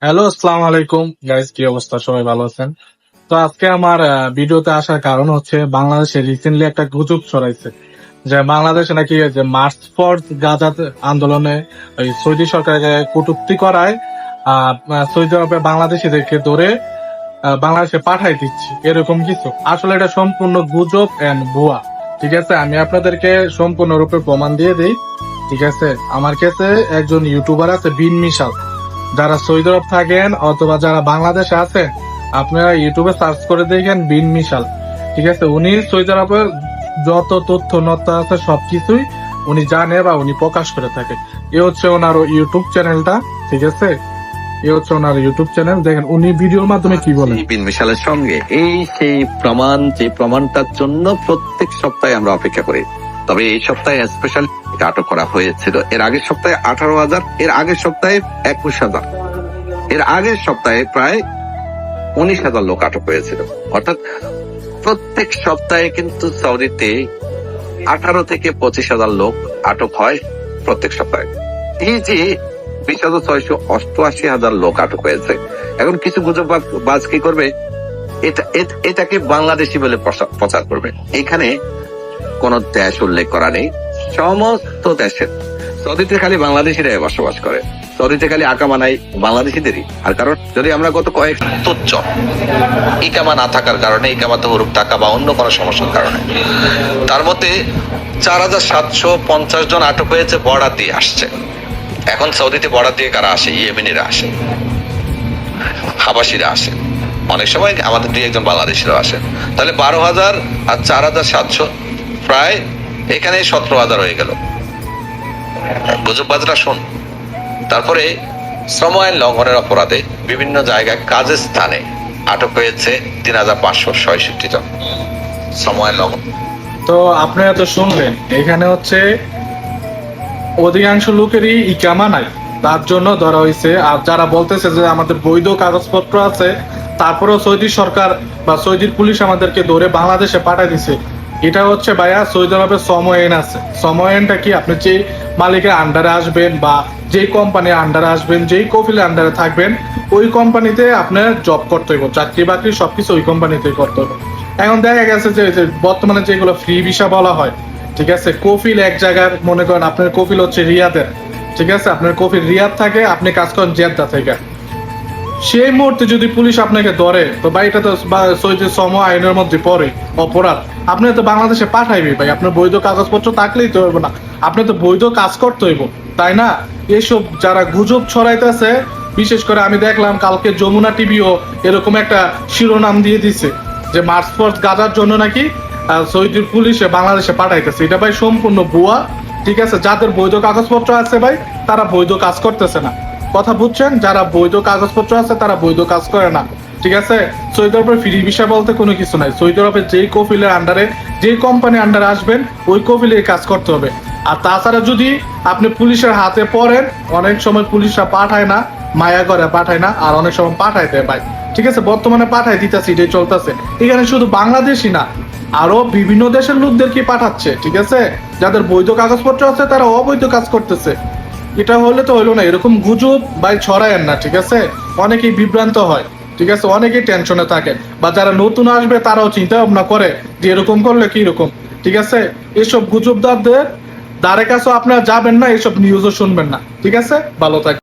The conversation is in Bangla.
হ্যালো, আসসালামু আলাইকুম গাইস, কি অবস্থা? সবাই ভালো আছেন? তো আজকে আমার ভিডিওতে আসার কারণ হচ্ছে বাংলাদেশে রিসেন্টলি একটা গুজব ছড়াইছে যে বাংলাদেশে নাকি ওই যে মার্চ ফর গাজা আন্দোলনে ওই সৌদি সরকারকে কটূক্তি করায় সৌদি আরবে বাংলাদেশিদেরকে ধরে বাংলাদেশে পাঠাই দিচ্ছি, এরকম কিছু। আসলে এটা সম্পূর্ণ গুজব এন্ড ভুয়া। ঠিক আছে, আমি আপনাদেরকে সম্পূর্ণরূপে প্রমাণ দিয়ে দিই। ঠিক আছে, আমার কাছে একজন ইউটিউবার আছে বিন মিশাল। যারা সৌদি আরব থাকেন অথবা যারা বাংলাদেশে আছেন, আপনারা ইউটিউবে সার্চ করে দেখেন বিন মিশাল। ঠিক আছে, উনি সৌদি আরবের যত তথ্য নথ্য আছে সবকিছুই উনি জানে বা উনি প্রকাশ করে থাকে। এ হচ্ছে ওনার ইউটিউব চ্যানেলটা। ঠিক আছে, এ হচ্ছে ওনার ইউটিউব চ্যানেল। দেখেন উনি ভিডিওর মাধ্যমে কি বলেন। বিন মিশালের সঙ্গে এই সেই প্রমাণ, যে প্রমাণটার জন্য প্রত্যেক সপ্তাহে আমরা অপেক্ষা করি। তবে এই সপ্তাহে স্পেশাল আটক করা হয়েছিল। এর আগের সপ্তাহে 18,000, এর আগের সপ্তাহে 21,000, এর আগের সপ্তাহে প্রায় 19,000 লোক আটক হয়েছিল। অর্থাৎ প্রত্যেক সপ্তাহে কিন্তু সৌদিতে 18 থেকে 25,000 লোক আটক হয় প্রত্যেক সপ্তাহে। এই যে 20,688 লোক আটক হয়েছে, এখন কিছু গুজববাজ কি করবে, এটাকে বাংলাদেশি বলে প্রচার করবে। এখানে কোন দেশ উল্লেখ করা নেই, সমস্ত দেশের। সৌদিতে খালি বাংলাদেশিরাই বসবাস করে, সৌদিতে খালি আকামা নাই বাংলাদেশিদেরই। আর কারণ যদি আমরা গত কয়েক তুচ্ছ ইকামা না থাকার কারণে, ইকামাতে হরুপ টাকা বা অন্য কোনো সমস্যার কারণে, তার মধ্যে 4,750 জন আটক হয়েছে বর্ডার দিয়ে আসছে। এখন সৌদিতে বর্ডার দিয়ে কারা আসে? ইয়েমেনিরা আসে, হাবাসিরা আসে, অনেক সময় আমাদের 2-1 বাংলাদেশিরাও আসে। তাহলে 12,000 আর 4,700, প্রায় এখানে 17,000 হয়ে গেল। গুজববাজরা শোন। তারপরে শ্রম আইন লঙ্ঘনের অপরাধে বিভিন্ন জায়গায় কাজের স্থানে আটক হয়েছে 3,566 জন শ্রম আইন লঙ্ঘন। তো আপনারা তো শুনলেন, এখানে হচ্ছে অধিকাংশ লোকেরই ইকামা নাই, তার জন্য ধরা হয়েছে। আর যারা বলতেছে যে আমাদের বৈধ কাগজপত্র আছে, তারপরেও সৌদি সরকার বা সৌদির পুলিশ আমাদেরকে ধরে বাংলাদেশে পাঠাই দিছে, এটা হচ্ছে ভাইয়া সৌদি আরবের শ্রম আইন আছে। শ্রম আইনটা কি, আপনি যে মালিকের আন্ডারে আসবেন বা যেই কোম্পানির আন্ডারে আসবেন, যেই কফিলের আন্ডারে থাকবেন, ওই কোম্পানিতে আপনার জব করতে হইব, চাকরি বাকরি সবকিছু ওই কোম্পানিতেই করতে হবে। এখন দেখা গেছে যে বর্তমানে যেগুলো ফ্রি ভিসা বলা হয়, ঠিক আছে, কফিল এক জায়গার, মনে করেন আপনার কফিল হচ্ছে রিয়াদের, ঠিক আছে, আপনার কফিল রিয়াদ থাকে, আপনি কাজ করেন জেদ্দা থেকে। সেই মুহূর্তে যদি পুলিশ আপনাকে ধরে, তো ভাই এটা তো সৌদি শ্রম আইনের মধ্যে পড়ে অপরাধ। আপনি তো বাংলাদেশে পাঠাইবে ভাই, আপনার বৈধ কাগজপত্র থাকলেই তো হইব না, আপনি তো বৈধ কাজ করতে হইব, তাই না? এইসব যারা গুজব ছড়াইতেছে, বিশেষ করে আমি দেখলাম কালকে যমুনা টিভিও এরকম একটা শিরোনাম দিয়ে দিছে যে মার্চ ফোর্স গাজার জন্য নাকি সৌদির পুলিশে বাংলাদেশে পাঠাইতেছে। এটা ভাই সম্পূর্ণ ভুয়া। ঠিক আছে, যাদের বৈধ কাগজপত্র আছে ভাই, তারা বৈধ কাজ করতেছে না। কথা বুঝছেন? যারা বৈধ কাগজপত্র আছে তারা বৈধ কাজ করে না। ঠিক আছে, সৌদি আরবের ফ্রি ভিসা বলতে কোনো কিছু নাই। সৌদি আরবের যেই কফিলের আন্ডারে, যেই কোম্পানির আন্ডারে আসবেন, ওই কফিলে কাজ করতে হবে। আর তাছাড়া যদি আপনি পুলিশের হাতে পড়েন, অনেক সময় পুলিশরা পাঠায় না, মায়া করে পাঠায় না, আর অনেক সময় পাঠায় দেয় ভাই। ঠিক আছে, বর্তমানে পাঠায় দিতেছে, এটাই চলতেছে। এখানে শুধু বাংলাদেশি না, আরো বিভিন্ন দেশের লোকদেরকে পাঠাচ্ছে। ঠিক আছে, যাদের বৈধ কাগজপত্র আছে তারা অবৈধ কাজ করতেছে। এটা হলে তো হইলো না, এরকম গুজব ভাই ছড়ায়েন না। ঠিক আছে, অনেকেই বিভ্রান্ত হয়, ঠিক আছে, অনেকেই টেনশনে থাকে, বা যারা নতুন আসবে তারাও চিন্তা ভাবনা করে যে এরকম করলে কি রকম। ঠিক আছে, এসব গুজবদারদের দ্বারে কাছেও আপনারা যাবেন না, এসব নিউজও শুনবেন না। ঠিক আছে, ভালো থাকবেন।